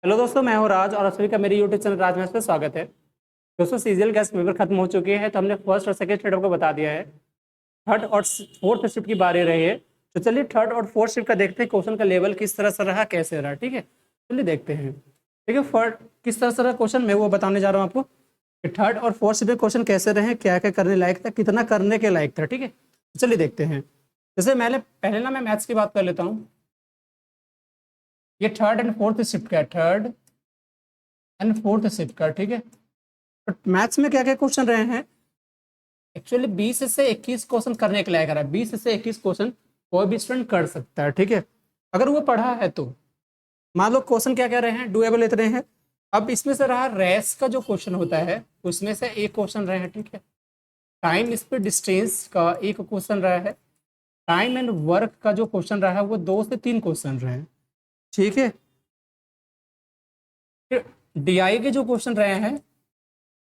Hello दोस्तों, मैं हूं राज और आप सभी का मेरे यूट्यूब चैनल राज मैथ्स पे स्वागत है। दोस्तों, सीजीएल गैस पेपर खत्म हो चुके हैं, तो हमने फर्स्ट और सेकंड शिफ्ट को बता दिया है। थर्ड और फोर्थ शिफ्ट की बारी रही है। तो चलिए थर्ड और फोर्थ शिफ्ट का देखते हैं, क्वेश्चन का लेवल किस तरह से रहा, कैसे रहा। ठीक है, चलिए देखते हैं। ठीक है, फर्स्ट किस तरह से रहा क्वेश्चन मैं वो बताने जा रहा हूँ आपको कि थर्ड और फोर्थ शिफ्ट में क्वेश्चन कैसे रहे, क्या क्या करने लायक था, कितना करने के लायक था। ठीक है, चलिए देखते हैं। जैसे मैंने पहले ना मैं मैथ्स की बात कर लेता हूँ। ये थर्ड एंड फोर्थ शिफ्ट का है, थर्ड एंड फोर्थ शिफ्ट का। ठीक है, बट मैथ्स में क्या क्या क्वेश्चन रहे हैं। एक्चुअली 20 से 21 क्वेश्चन करने के लायक रहा है। 20 से 21 क्वेश्चन कोई भी स्टूडेंट कर सकता है। ठीक है, अगर वो पढ़ा है तो। मान लो क्वेश्चन क्या क्या रहे हैं, डुएबल इतने हैं। अब इसमें से रहा रेस का जो क्वेश्चन होता है, उसमें से एक क्वेश्चन रहे हैं। ठीक है, टाइम स्पीड डिस्टेंस का एक क्वेश्चन रहा है। टाइम एंड वर्क का जो क्वेश्चन रहा है वो 2 से 3 क्वेश्चन रहे हैं। ठीक है, फिर डीआई के जो क्वेश्चन रहे हैं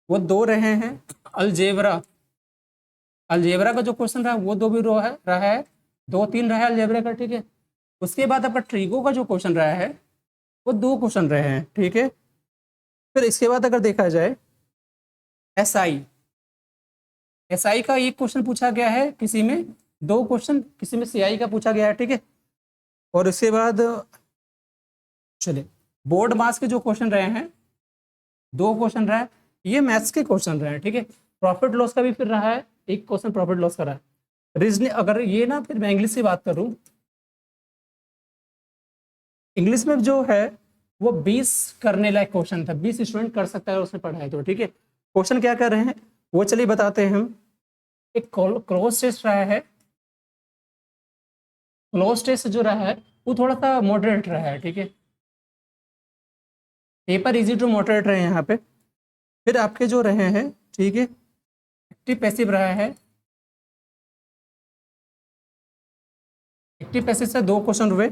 वो 2 रहे हैं। अलजेब्रा अलजेब्रा का जो क्वेश्चन रहा है वो 2 भी रहा है 2-3 रहा है अलजेब्रा का। ठीक है, उसके बाद आपका ट्रिगो का जो क्वेश्चन रहा है वो 2 क्वेश्चन रहे हैं। ठीक है, फिर इसके बाद अगर देखा जाए एसआई एसआई का एक क्वेश्चन पूछा गया है, किसी में 2 क्वेश्चन, किसी में सीआई का पूछा गया है। ठीक है, और उसके बाद चलिए बोर्ड मास के जो क्वेश्चन रहे हैं 2 क्वेश्चन रहा है। ये मैथ्स के क्वेश्चन रहे हैं। ठीक है, प्रॉफिट लॉस का भी फिर रहा है एक क्वेश्चन, प्रॉफिट लॉस का रहा है। रीजनिंग अगर ये ना, फिर मैं इंग्लिश की बात करूं, इंग्लिश में जो है वो 20 करने लायक क्वेश्चन था। 20 स्टूडेंट कर सकता है, उसने पढ़ा है तो। ठीक है, क्वेश्चन क्या कर रहे हैं वो चलिए बताते हैं हम। एक क्लोज टेस्ट रहा है। क्लोज टेस्ट जो रहा है वो थोड़ा सा मॉडरेट रहा है। ठीक है, पेपर इजी टू मॉडरेट रहे हैं यहाँ पे। फिर आपके जो रहे हैं, ठीक है, एक्टिव पैसिव रहा है। एक्टिव पैसिव से 2 क्वेश्चन हुए।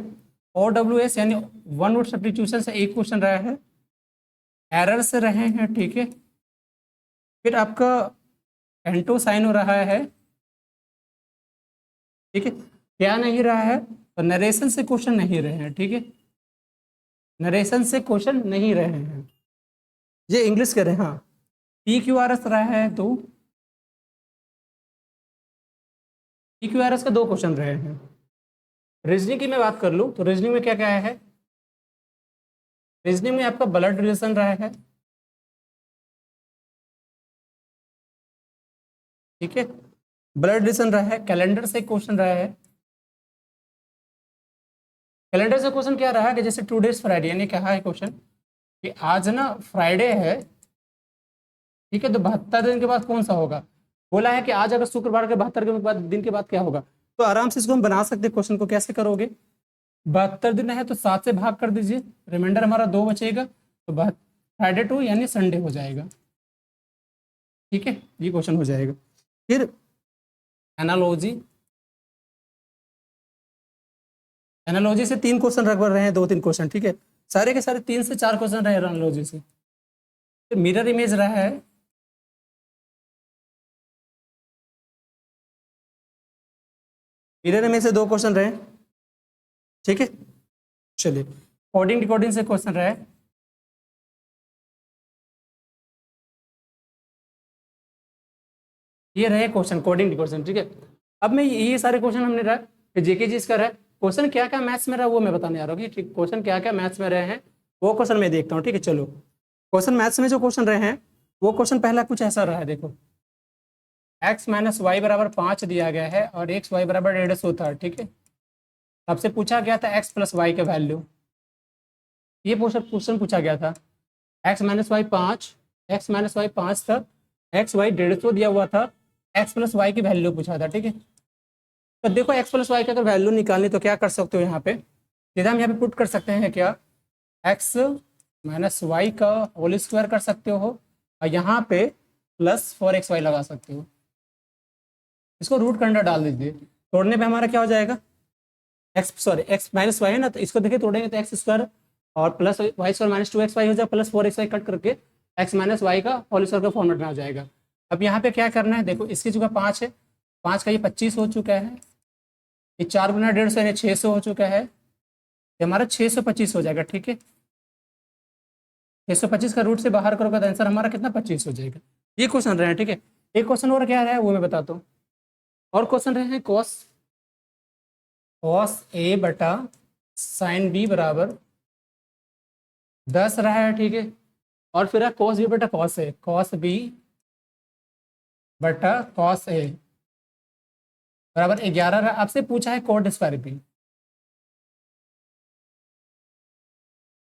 और डब्ल्यू एस यानी वन वर्ड सब्स्टिट्यूशन से एक क्वेश्चन रहा है। एरर से रहे हैं। ठीक है, फिर आपका एंटो साइन हो रहा है। ठीक है, क्या नहीं रहा है तो नरेशन से क्वेश्चन नहीं रहे हैं। ठीक है, नरेशन से क्वेश्चन नहीं रहे हैं, ये इंग्लिश के रहे। हाँ, पी क्यू आर एस रहा है तो पी क्यू आर एस का 2 क्वेश्चन रहे हैं। रीजनिंग की मैं बात कर लूँ तो रीजनिंग में क्या क्या है। रीजनिंग में आपका ब्लड रिलेशन रहा है। ठीक है, ब्लड रिलेशन रहा है। कैलेंडर से क्वेश्चन रहा है। कैलेंडर से क्वेश्चन क्या रहा है कि जैसे टुडेज फ्राइडे, यानी क्या है क्वेश्चन कि आज ना फ्राइडे है। ठीक है, तो 72 दिन के बाद कौन सा होगा। बोला है कि आज अगर शुक्रवार के 72 के बाद दिन के बाद क्या होगा। तो आराम से इसको हम बना सकते हैं। क्वेश्चन को कैसे करोगे, 72 दिन है तो 7 से भाग कर दीजिए, रिमाइंडर हमारा 2 बचेगा, तो फ्राइडे टू यानी संडे हो जाएगा। ठीक है, ये क्वेश्चन हो जाएगा। फिर एनालॉजी एनालॉजी से 3 क्वेश्चन रख रहे हैं, 2-3 क्वेश्चन। ठीक है, सारे के सारे 3 से 4 क्वेश्चन रहे एनालॉजी से। फिर मिरर इमेज रहा है। मिरर इमेज से 2 क्वेश्चन रहे। ठीक है, चलिए कोडिंग डिकोडिंग से क्वेश्चन रहे। ये रहे क्वेश्चन कोडिंग डिकोडिंग। ठीक है, अब मैं ये सारे क्वेश्चन हमने रहा जेके जी इसका रहा। क्वेश्चन क्या क्या मैथ्स में रहा वो मैं बताने आ रहा हूँ। ठीक, क्वेश्चन क्या क्या मैथ्स में रहे हैं वो क्वेश्चन मैं देखता हूँ। ठीक है, चलो क्वेश्चन मैथ्स में जो क्वेश्चन रहे हैं वो क्वेश्चन पहला कुछ ऐसा रहा है। देखो, x माइनस वाई बराबर 5 दिया गया है और एक्स वाई बराबर 150 होता है। ठीक है, आपसे पूछा गया था x प्लस वाई का वैल्यू। ये क्वेश्चन पूछा गया था। x माइनस वाई 5 था, एक्स वाई 150 दिया हुआ था, x प्लस वाई की वैल्यू पूछा था। ठीक है, तो देखो x प्लस वाई की अगर वैल्यू निकालनी तो क्या कर सकते हो, यहाँ पे सीधा हम यहाँ पे पुट कर सकते हैं क्या, x माइनस वाई का होल स्क्वायर कर सकते हो और यहाँ पे प्लस 4xy लगा सकते हो। इसको रूट के अंदर डाल दीजिए, तोड़ने पे हमारा क्या हो जाएगा, x माइनस वाई है ना, तो इसको देखिए तोड़ेंगे तो एक्स स्क्वायर और plus Y square minus 2xy हो जाएगा, प्लस 4xy कट करके x माइनस वाई का होल स्क्वायर का फॉर्मेट में आ जाएगा। अब यहाँ पे क्या करना है, देखो इसकी जगह 5 है, 5 का ये 25 हो चुका है, ये 4 गुना 150 यानी 600 हो चुका है, ये हमारा 625 हो जाएगा। ठीक है, 125 का रूट से बाहर करोगे तो आंसर हमारा कितना 25 हो जाएगा। ये क्वेश्चन रहे हैं, ठीक है। एक क्वेश्चन और क्या रहा है वो मैं बताता हूँ। और क्वेश्चन रहे हैं कॉस ए बटा साइन बी बराबर 10 रहा है, ठीक है। और फिर है कॉस बी बटा कॉस बी बटा कॉस ए बराबर 11 रहा। आपसे पूछा है कॉट स्क्वायर बी,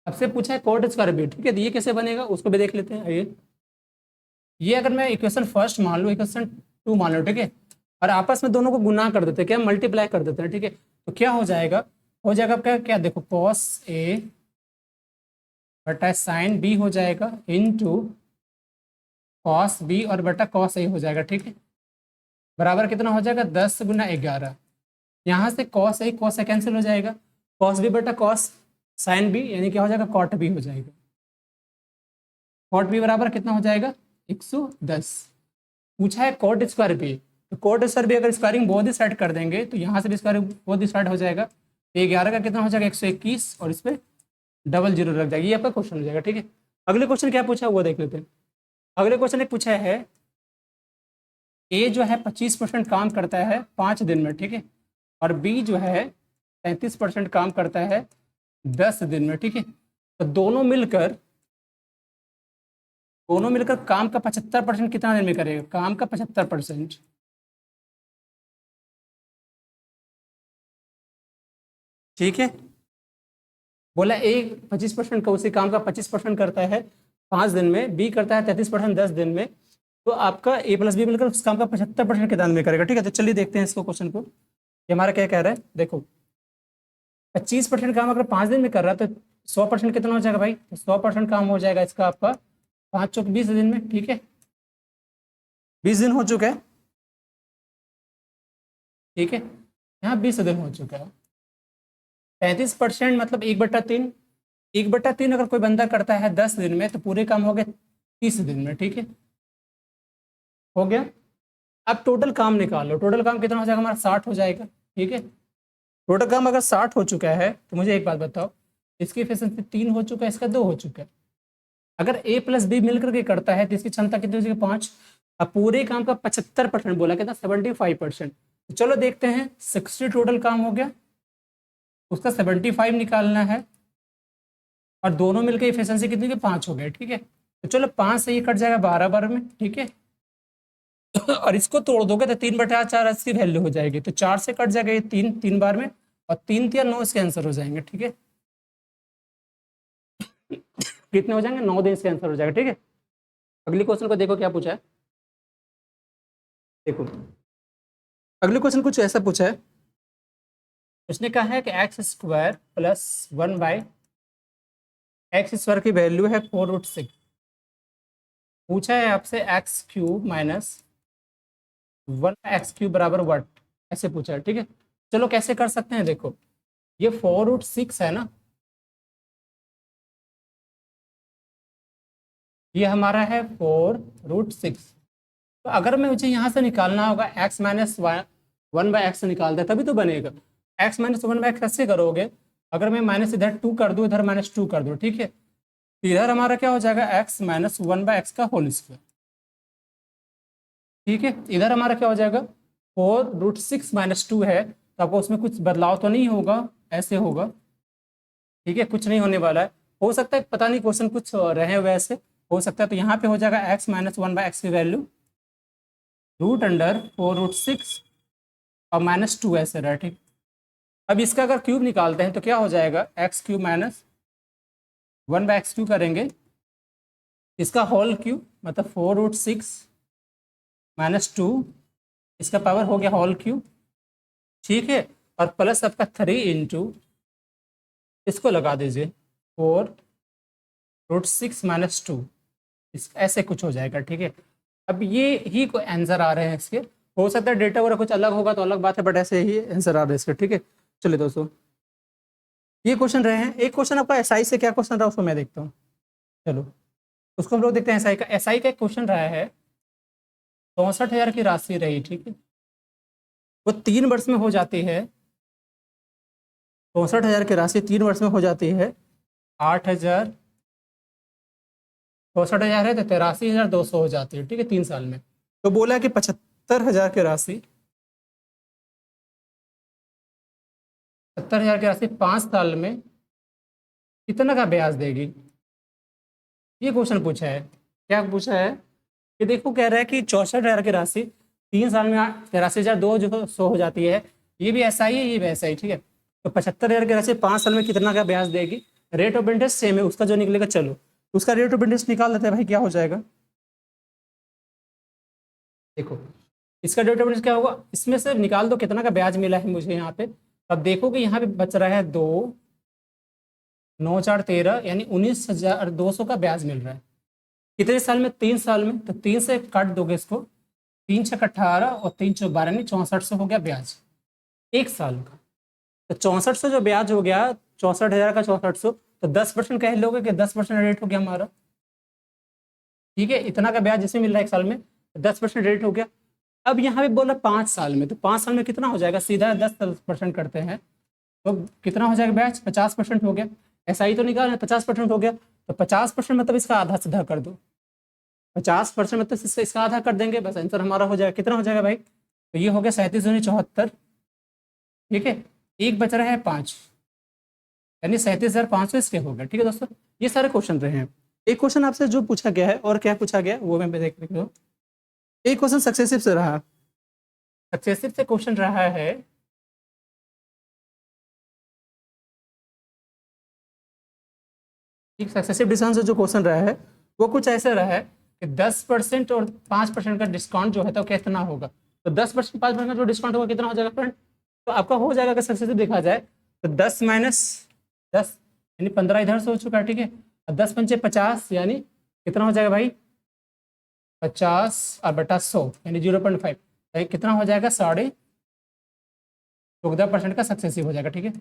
आपसे पूछा है कॉट स्क्वायर बी, ठीक है। तो ये कैसे बनेगा उसको भी देख लेते हैं। ये अगर मैं इक्वेशन फर्स्ट मान लूँ, इक्वेशन टू मान लूँ, ठीक है, और आपस में दोनों को गुना कर देते हैं, क्या मल्टीप्लाई कर देते हैं, ठीक है। तो क्या हो जाएगा, क्या क्या देखो, कॉस ए बटा साइन बी हो जाएगा इनटू कॉस बी और बटा कॉस ए हो जाएगा, ठीक है। बराबर कितना हो जाएगा 10 गुना 11। यहाँ से कॉस ए कैंसिल हो जाएगा, कॉस बी बटा कॉस साइन बी यानी क्या हो जाएगा कॉट बी हो जाएगा। कॉट बी बराबर कितना हो जाएगा 110। पूछा है कॉट स्क्वायर बी, तो कॉट स्क्वायर बी अगर स्क्वायरिंग बोथ साइड कर देंगे तो यहाँ से भी स्क्वायरिंग बोथ साइड हो जाएगा। तो 11 का कितना हो जाएगा 121 और इस पर डबल जीरो लग जाएगा। ये आपका क्वेश्चन हो जाएगा, ठीक है। अगले क्वेश्चन क्या पूछा है वो देख लेते हैं। अगले क्वेश्चन एक पूछा है ए जो है 25% काम करता है 5 दिन में, ठीक है, और बी जो है 33% काम करता है 10 दिन में, ठीक है। तो दोनों मिलकर काम का 75% कितना दिन में करेगा, काम का 75%। ठीक है, बोला ए 25% का उसी काम का 25% करता है 5 दिन में, बी करता है 33% 10 दिन में। तो आपका ए प्लस बी मिलकर उस काम का 75% कितना दिन में करेगा, ठीक है। तो चलिए देखते हैं इसको क्वेश्चन को। ये हमारा क्या कह रहा है, देखो 25% काम अगर 5 दिन में कर रहा है तो 100% कितना हो जाएगा भाई, तो 100% काम हो जाएगा इसका आपका 5 चौक 20 दिन में, ठीक है। 20 दिन हो चुका है, ठीक है, यहाँ 20 दिन हो चुका है। 35% मतलब 1/3, 1/3 अगर कोई बंदा करता है 10 दिन में तो पूरे काम हो गए 30 दिन में, ठीक है, हो गया। अब टोटल काम निकालो, टोटल काम कितना हो जाएगा हमारा 60 हो जाएगा, ठीक है। टोटल काम अगर 60 हो चुका है तो मुझे एक बात बताओ, इसकी एफिशिएंसी 3 हो चुका है, इसका 2 हो चुका है। अगर ए प्लस बी मिलकर के करता है तो इसकी क्षमता कितनी हो जाएगी 5। अब पूरे काम का 75% बोला, कितना 75%। तो चलो देखते हैं 60 टोटल काम हो गया, उसका 75 निकालना है, और दोनों मिलकर एफिशिएंसी कितनी की 5 हो गए, ठीक है। तो चलो 5 से ये कट जाएगा 12 बार में, ठीक है। और इसको तोड़ दोगे तो 3/4 इसकी वैल्यू हो जाएगी, तो 4 से कट जाएगा ये 3 बार में, और 3 या 9 इसके आंसर हो जाएंगे, ठीक है। कितने हो जाएंगे 9 दिन इसके आंसर हो जाएगा, ठीक है। अगले क्वेश्चन को देखो क्या पूछा है, देखो अगले क्वेश्चन कुछ ऐसा पूछा है, उसने कहा है कि x² + 1/x² की वैल्यू है 4√6। पूछा है आपसे x³ - 1/x³ बराबर व्हाट, ऐसे पूछा है, ठीक है। चलो कैसे कर सकते हैं, देखो ये 4√6 है ना, ये हमारा है 4√6। तो अगर मैं मुझे यहाँ से निकालना होगा x - 1/x निकाल दे तभी तो बनेगा। x - 1/x कैसे करोगे, अगर मैं माइनस इधर 2 कर दूँ इधर -2 कर दूँ, ठीक है। इधर हमारा क्या हो जाएगा x - 1/x का होल स्क्वायर, ठीक है। इधर हमारा क्या हो जाएगा 4√6 - 2 है, तो आपको उसमें कुछ बदलाव तो नहीं होगा, ऐसे होगा, ठीक है, कुछ नहीं होने वाला है। हो सकता है पता नहीं क्वेश्चन कुछ रहे वैसे, हो सकता है। तो यहाँ पे हो जाएगा x - 1/x की वैल्यू √4√6 और -2 ऐसे रहा, ठीक। अब इसका अगर क्यूब निकालते हैं तो क्या हो जाएगा x³ - 1/x³ करेंगे, इसका होल क्यूब मतलब 4√6 - 2, इसका पावर हो गया होल क्यूब, ठीक है। और प्लस आपका 3 इंटू इसको लगा दीजिए 4√6 - 2, इस ऐसे कुछ हो जाएगा, ठीक है। अब ये ही को आंसर आ रहे हैं इसके, हो सकता है डेटा वगैरह कुछ अलग होगा तो अलग बात है, बट ऐसे ही आंसर आ रहे हैं इसके, ठीक है। चलिए दोस्तों ये क्वेश्चन रहे हैं। एक क्वेश्चन आपका एसआई से क्या क्वेश्चन रहा उसको मैं देखता हूँ, चलो उसको हम लोग देखते हैं। एसआई का एक क्वेश्चन रहा है, 64,000 की राशि रही, ठीक है, वो 3 वर्ष में हो जाती है। 64,000 की राशि 3 वर्ष में हो जाती है 8,000 64,000 है तो 83,200 हो जाती है, ठीक है, 3 साल में। तो बोला कि 75,000 की राशि 70,000 की राशि 5 साल में कितना का ब्याज देगी, ये क्वेश्चन पूछा है। क्या पूछा है कि देखो, कह रहा है कि 64,000 की राशि 3 साल में 83,200 हो जाती है। ये भी ऐसा ही है, ये भी ऐसा ही, ठीक है। तो 75,000 की राशि 5 साल में कितना का ब्याज देगी, रेट ऑफ इंटरेस्ट सेम है, उसका जो निकलेगा, चलो उसका रेट ऑफ इंटरेस्ट निकाल देते हैं भाई, क्या हो जाएगा। देखो इसका रेट ऑफ इंटरेस्ट क्या होगा, इसमें से निकाल दो कितना का ब्याज मिला है मुझे यहाँ पे। अब देखो कि यहाँ पे बच रहा है 2, 9 4 13, यानी 19,200 का ब्याज मिल रहा है। कितने साल में, 3 साल में। तो 3 से काट दोगे इसको, 3 छक 18 और 3 चौक 12, यानी 6400 हो गया ब्याज 1 साल का। तो 6400 जो ब्याज हो गया, 64,000 का 6400, तो 10% कह लोगे कि 10% रेट हो गया हमारा, ठीक है। इतना का ब्याज जिसमें मिल रहा है 1 साल में, 10% रेट हो गया। अब यहाँ पे बोला 5 साल में, तो 5 साल में कितना हो जाएगा, सीधा 10% करते हैं तो कितना हो जाएगा ब्याज, 50% हो गया। ऐसा ही तो निकाल, 50% हो गया, तो 50% मतलब इसका आधा सीधा कर दो, 50% मतलब इसका आधा कर देंगे, बस आंसर हमारा हो जाएगा। कितना हो जाएगा भाई, तो ये हो गया 37,74, ठीक है। एक बच रहा है 5, यानी 37,500 इसके हो गए, ठीक है दोस्तों। ये सारे क्वेश्चन रहे हैं। एक क्वेश्चन आपसे जो पूछा गया है, और क्या पूछा गया वो मैं देख रही हूँ। एक क्वेश्चन सक्सेसिव से रहा, सक्सेसिव से क्वेश्चन रहा है, ठीक। सक्सेसिव डिस्काउंट से जो क्वेश्चन रहा है वो कुछ ऐसे रहा है कि 10% और 5% का डिस्काउंट जो है तो कितना होगा। तो 10% 5% का जो डिस्काउंट होगा कितना हो जाएगा फ्रेंड, तो आपका हो जाएगा, अगर सक्सेसिव देखा जाए तो 10 माइनस 10 यानी 15 इधर से हो चुका है, ठीक है। और 10 पंचे 50, यानी कितना हो जाएगा भाई, 50 और बटा 100 यानी 0.5, तो कितना हो जाएगा, 14.5% का सक्सेसिव हो जाएगा, ठीक है,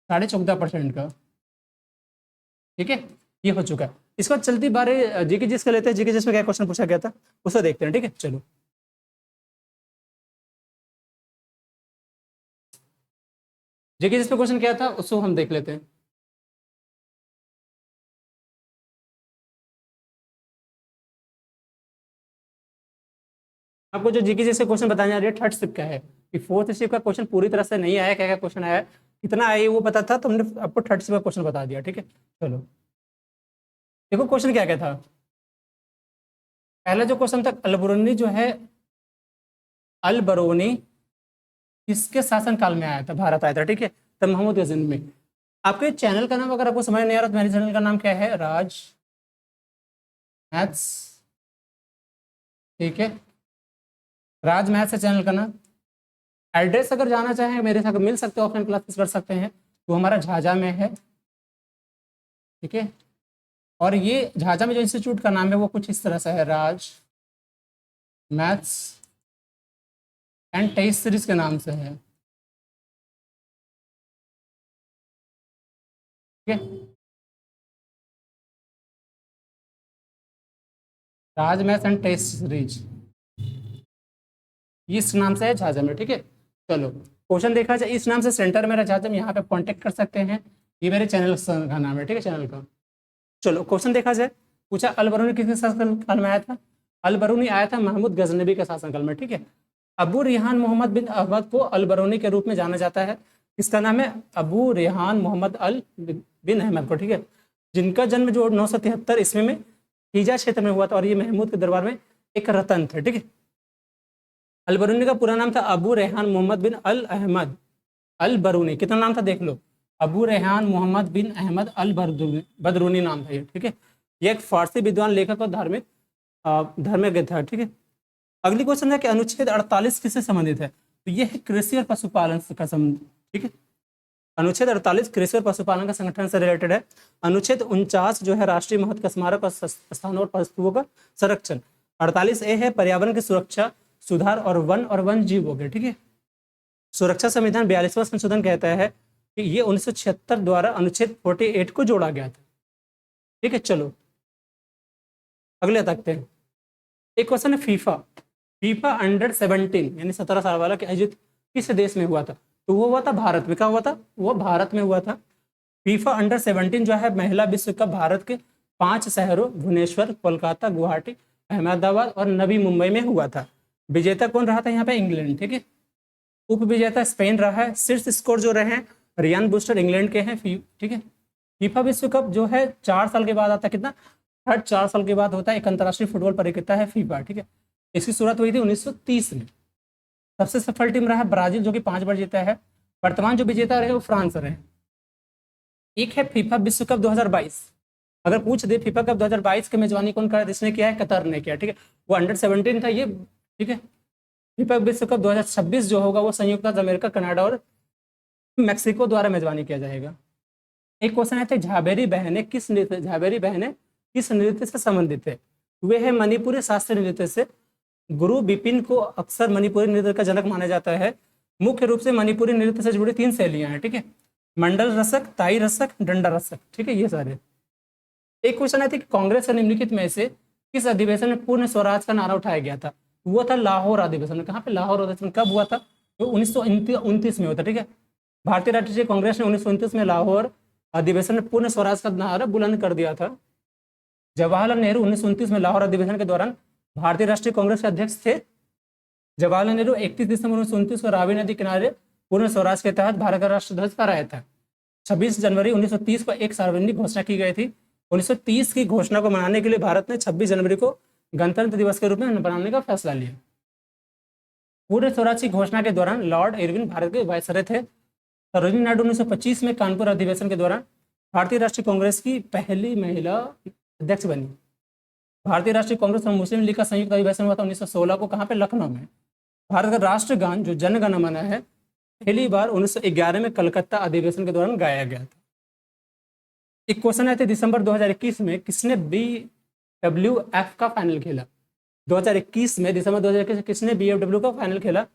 14.5% का, ठीक है। ये हो चुका है। इसके बाद चलती बारे जीके जिस का लेते हैं, जीके जिसमें क्या क्वेश्चन पूछा गया था उसको देखते हैं, ठीक है। चलो जीके जिसमें क्वेश्चन क्या था उसको हम देख लेते हैं। आपको जो जीके जैसे क्वेश्चन बताने जा रही है, थर्ड शिफ्ट का है, कि फोर्थ शिफ्ट का क्वेश्चन पूरी तरह से नहीं आया, क्या क्या क्वेश्चन आया, कितना आया वो पता था, तो हमने आपको थर्ड शिफ्ट का क्वेश्चन बता दिया, ठीक है। चलो देखो क्वेश्चन क्या क्या था। पहला जो क्वेश्चन था, अलबरूनी जो है, अल बरूनी किसके शासन काल में आया था, भारत आया था, ठीक है, तब महमूद गजनवी में। आपके चैनल का नाम अगर आपको समझ नहीं आ रहा तो मेरे चैनल का नाम क्या है, राज मैथ्स, ठीक है, राज मैथ्स है चैनल का नाम। एड्रेस अगर जाना चाहें मेरे साथ मिल सकते हो, ऑफलाइन क्लासेस कर सकते हैं, तो हमारा झाझा में है, ठीक है। और ये झाझा में जो इंस्टीट्यूट का नाम है वो कुछ इस तरह से है, राज मैथ्स एंड टेस्ट सीरीज के नाम से है, ठीक है, राज मैथ्स एंड टेस्ट सीरीज, इस नाम से है झाझा में, ठीक है। चलो क्वेश्चन देखा जाए, इस नाम से सेंटर मेरा झाझा में, यहाँ पे कांटेक्ट कर सकते हैं, ये मेरे चैनल का नाम है, ठीक है, चैनल का। चलो क्वेश्चन देखा जाए, पूछा अल बरूनी किसके शासनकाल में आया था, अल बरूनी आया था महमूद गजनबी के शासनकाल में, ठीक है। अबू रेहान मोहम्मद बिन अहमद को अल बरूनी के रूप में जाना जाता है, इसका नाम है अबू रेहान मोहम्मद अल बिन अहमद को, ठीक है, जिनका जन्म जो 973 ईस्वी में हीजा क्षेत्र में हुआ था, और ये महमूद के दरबार में एक रतन थे, ठीक है। अल बरूनी का पूरा नाम था अबू रेहान मोहम्मद बिन अल अहमद अल बरूनी, कितना नाम था देख लो, अबू रेहान मोहम्मद बिन अहमद अल बदरूनी नाम था ये, ठीक है। ये एक फारसी विद्वान, लेखक और धर्मज्ञ था, ठीक है। अगली क्वेश्चन है कि अनुच्छेद 48 किससे संबंधित है, तो ये है कृषि और पशुपालन का संबंध, ठीक है। अनुच्छेद 48 कृषि और पशुपालन का संगठन से रिलेटेड है। अनुच्छेद 49 जो है राष्ट्रीय महत्व का स्मारक और स्थानों और वस्तुओं का संरक्षण। 48A है पर्यावरण की सुरक्षा, सुधार और वन जीव हो गए, ठीक है। सुरक्षा संविधान 42वां संशोधन कहता है कि ये 1976 द्वारा अनुच्छेद 48 को जोड़ा गया था, ठीक है। चलो अगले तकते हैं। एक क्वेश्चन है फीफा अंडर 17 यानी 17 साल वाला के आयोजित किस देश में हुआ था, तो वो हुआ था भारत में। क्या हुआ था, वो भारत में हुआ था। फीफा अंडर 17 जो है महिला विश्व कप भारत के 5 शहरों भुवनेश्वर, कोलकाता, गुवाहाटी, अहमदाबाद और नवी मुंबई में हुआ था। विजेता कौन रहा था यहाँ पे? इंग्लैंड। ठीक है, उप विजेता स्पेन रहा है। शीर्ष स्कोर जो रहे हैं रियान बूस्टर इंग्लैंड के हैं। ठीक है, फीफा विश्व कप जो है 4 साल के बाद आता है। कितना? हर 4 साल के बाद होता है। एक अंतर्राष्ट्रीय फुटबॉल प्रतियोगिता है फीफा। ठीक है, इसकी शुरुआत हुई थी 1930 में। सबसे सफल टीम रहा है ब्राजील, जो कि 5 बार जीता है। वर्तमान जो विजेता रहे वो फ्रांस रहे। एक है फीफा विश्व कप 2022। अगर पूछ दे फीफा कप 2022 की मेजबानी कौन कर इसने किया है? कतर ने किया। ठीक है, वो अंडर-17 था ये। ठीक है, फीफा विश्व कप 2026 जो होगा वो संयुक्त राज्य अमेरिका, कनाडा और मैक्सिको द्वारा मेजबानी किया जाएगा। एक क्वेश्चन है, झाबेरी बहनें किस नृत्य से संबंधित है? वे है मणिपुरी शास्त्रीय नृत्य से। गुरु बिपिन को अक्सर मणिपुरी नृत्य का जनक माना जाता है। मुख्य रूप से मणिपुरी नृत्य से जुड़ी 3 शैलियां हैं। ठीक है, मंडल रसक, ताई रसक, डंडा रसक। ठीक है, ये सारे। एक क्वेश्चन है कि कांग्रेस निम्नलिखित में से किस अधिवेशन में पूर्ण स्वराज का नारा उठाया गया था? वो था लाहौर अधिवेशन। कहाँ पे? लाहौर अधिवेशन कब हुआ था? तो 1929 में हुआ था। ठीक है, भारतीय राष्ट्रीय कांग्रेस ने 1929 में लाहौर अधिवेशन में पूर्ण स्वराज का नारा बुलंद कर दिया था। जवाहरलाल नेहरू 1929 में लाहौर अधिवेशन के दौरान भारतीय राष्ट्रीय कांग्रेस के अध्यक्ष थे। जवाहरलाल नेहरू 31 दिसंबर 1929 को रावी नदी किनारे पूर्ण स्वराज के तहत भारत का राष्ट्र ध्वज फहराया था। 26 जनवरी 1930 को एक सार्वजनिक घोषणा की गई थी। 1930 की घोषणा को मनाने के लिए भारत ने 26 जनवरी को गणतंत्र दिवस के रूप में मनाने का फैसला लिया। पूर्ण स्वराज की घोषणा के दौरान लॉर्ड इरविन भारत के वायसराय थे। सरोजिनी नायडू 1925 में कानपुर अधिवेशन के दौरान भारतीय राष्ट्रीय कांग्रेस की पहली महिला अध्यक्ष बनी। भारतीय राष्ट्रीय कांग्रेस और मुस्लिम लीग का संयुक्त अधिवेशन हुआ था 1916 को। कहाँ पे? लखनऊ में। भारत का राष्ट्रगान जो जन गण मन है पहली बार 1911 में कलकत्ता अधिवेशन के दौरान गाया गया था। एक क्वेश्चन आए थे, दिसंबर 2021 में किसने BWF का फाइनल खेला? 2021 में दिसंबर 2021 किसने BWF का फाइनल खेला?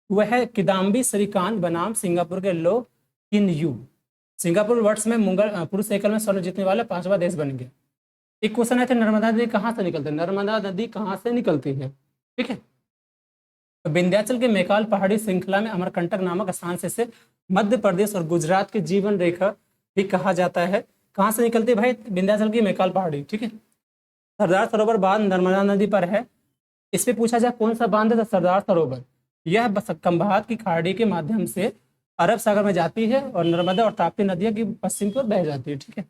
वह है किदाम्बी श्रीकांत बनाम सिंगापुर के लो किन यू। सिंगापुर वर्ष में मुंगल पुरुष एकल में स्वर्ण जीतने वाला 5वां देश बन गया। एक क्वेश्चन है, नर्मदा नदी कहाँ से निकलती है? नर्मदा नदी कहाँ से निकलती है? ठीक है, तो विंध्याचल के मैकाल पहाड़ी श्रृंखला में अमरकंटक नामक स्थान से मध्य प्रदेश और गुजरात की जीवन रेखा भी कहा जाता है। कहाँ से निकलती है भाई? विंध्याचल की मैकाल पहाड़ी। ठीक है, सरदार सरोवर बांध नर्मदा नदी पर है। इस पे पूछा जाए कौन सा बांध है? सरदार सरोवर। यह खंभात की खाड़ी के माध्यम से अरब सागर में जाती है और नर्मदा और ताप्ती नदियों की पश्चिम की ओर बह जाती है। ठीक है,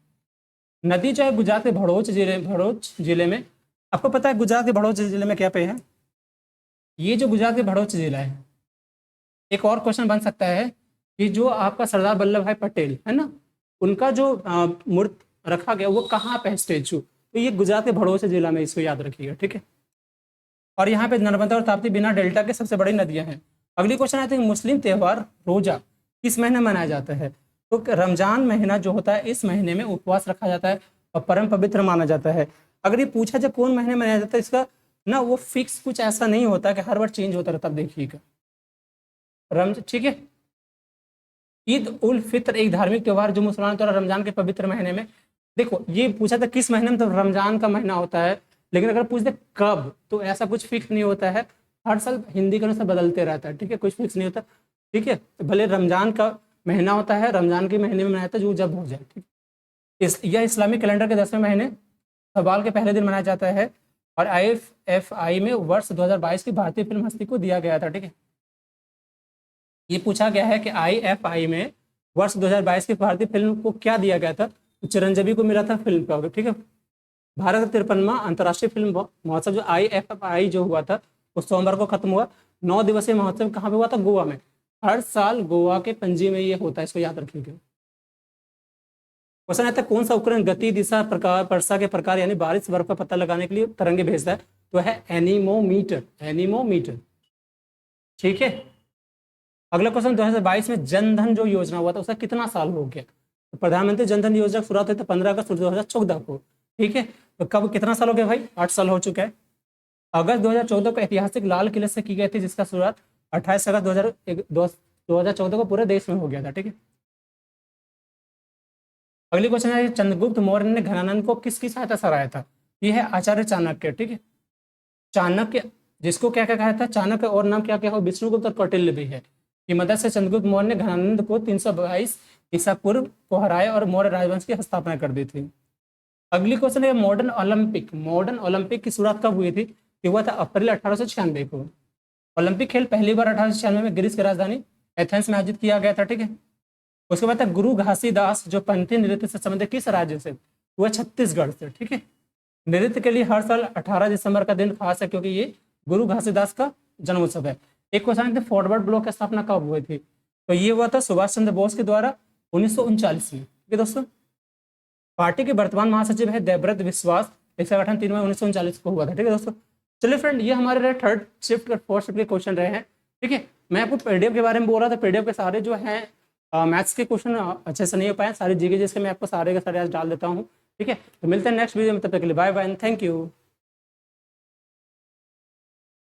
नदी जो है गुजरात के भड़ोच जिले में। आपको पता है गुजरात के भड़ोच जिले में क्या पे है? ये जो गुजरात के भड़ोच जिला है। एक और क्वेश्चन बन सकता है कि जो आपका सरदार वल्लभ भाई पटेल है ना, उनका जो मूर्ति रखा गया वो कहाँ पे है स्टेचू? तो ये गुजरात के भड़ोच जिला में, इसको याद रखिएगा। ठीक है, और यहाँ पे नर्मदा और ताप्ती बिना डेल्टा के सबसे बड़ी नदियां हैं। अगली क्वेश्चन आते हैं, मुस्लिम त्यौहार रोजा किस महीने मनाया जाता है? तो रमजान महीना जो होता है इस महीने में उपवास रखा जाता है और परम पवित्र माना जाता है। अगर ये पूछा जाए कौन महीने मनाया जाता है, इसका ना वो फिक्स कुछ ऐसा नहीं होता कि हर बार चेंज होता रहता। देखिएगा ठीक है, ईद उल फित्र एक धार्मिक त्यौहार जो मुसलमान द्वारा रमजान के पवित्र महीने में। देखो ये पूछा था किस महीने में, तो रमजान का महीना होता है। लेकिन अगर पूछ दे कब, तो ऐसा कुछ फिक्स नहीं होता है। हर साल हिंदी के अनुसार बदलते रहता है। ठीक है, कुछ फिक्स नहीं होता। ठीक है, भले रमजान का महीना होता है, रमजान के महीने में मनाया जाता है जो जब हो जाए। ठीक, यह इस्लामिक कैलेंडर के 10वें महीने शवाल के पहले दिन मनाया जाता है और IFFI में वर्ष 2022 की भारतीय फिल्म हस्ती को दिया गया था। ठीक है, ये पूछा गया है कि IFI में वर्ष 2022 की भारतीय फिल्म को क्या दिया गया था? तो चिरंजीवी को मिला था फिल्म का। ठीक है, भारत का 53वां अंतर्राष्ट्रीय फिल्म महोत्सव जो IFFI जो हुआ था वो सोमवार को खत्म हुआ। 9 दिवसीय महोत्सव कहाँ पे हुआ था? गोवा में। हर साल गोवा के पणजी में ये होता है, इसको याद रखिएगा। क्वेश्चन आता है, कौन सा उपकरण गति, दिशा, प्रकार, वर्षा के प्रकार यानी बारिश बर्फ का पता लगाने के लिए तरंगे भेजता है? तो है एनीमोमीटर। ठीक है, अगला क्वेश्चन, 2022 में जनधन जो योजना हुआ था उसका कितना साल हो गया? तो प्रधानमंत्री जनधन योजना की शुरुआत हुई थी 15 अगस्त 2014 को। ठीक है, तो कब कितना साल हो गया भाई? 8 साल हो चुका है। अगस्त 2014 को ऐतिहासिक लाल किले से की गई थी जिसका शुरुआत 28 अगस्त 2014 को पूरे देश में हो गया था। ठीक है, अगली क्वेश्चन है, चंद्रगुप्त मौर्य ने घनानंद को किसकी सहायता से हराया था? यह है आचार्य चाणक्य। ठीक है, चाणक्य जिसको क्या क्या कहा था? चाणक्य और नाम क्या क्या हो? विष्णुगुप्त और कौटिल्य भी है। की मदद से चंद्रगुप्त मौर्य ने घनानंद को 322 ईसा पूर्व को हराया और मौर्य राजवंश की स्थापना कर दी थी। अगली क्वेश्चन है मॉडर्न ओलंपिक। मॉडर्न ओलंपिक की शुरुआत कब हुई थी? ये हुआ था अप्रैल 1896 को। ओलंपिक खेल पहली बार 1896 में ग्रीस की राजधानी एथेंस में आयोजित किया गया था, ठीक है। उसके बाद था गुरु घासीदास, जो पंथी नृत्य से संबंधित किस राज्य से? वह छत्तीसगढ़ से, ठीक है। नृत्य के लिए हर साल 18 दिसंबर का दिन खास है, क्योंकि ये गुरु घासीदास का जन्म उत्सव है। एक क्वेश्चन है फॉरवर्ड ब्लॉक की स्थापना कब हुई थी? तो ये हुआ था सुभाष चंद्र बोस के द्वारा 1939 में, ठीक है दोस्तों। पार्टी के वर्तमान महासचिव है देवव्रत विश्वास, इसका गठन 3 मई 1939 को हुआ था, ठीक है दोस्तों। चलिए फ्रेंड, ये हमारे रहे थर्ड शिफ्ट और फोर्थ शिफ्ट के क्वेश्चन रहे हैं, ठीक है। मैं आपको पीडीएफ के बारे में बोल रहा था, पीडीएफ के सारे जो हैं मैथ्स के क्वेश्चन अच्छे से नहीं हो पाए, सारी जीके जिसके मैं आपको सारे के सारे आज डाल देता हूँ, ठीक है। तो मिलते हैं नेक्स्ट वीडियो में, तब तक के लिए bye bye and thank you.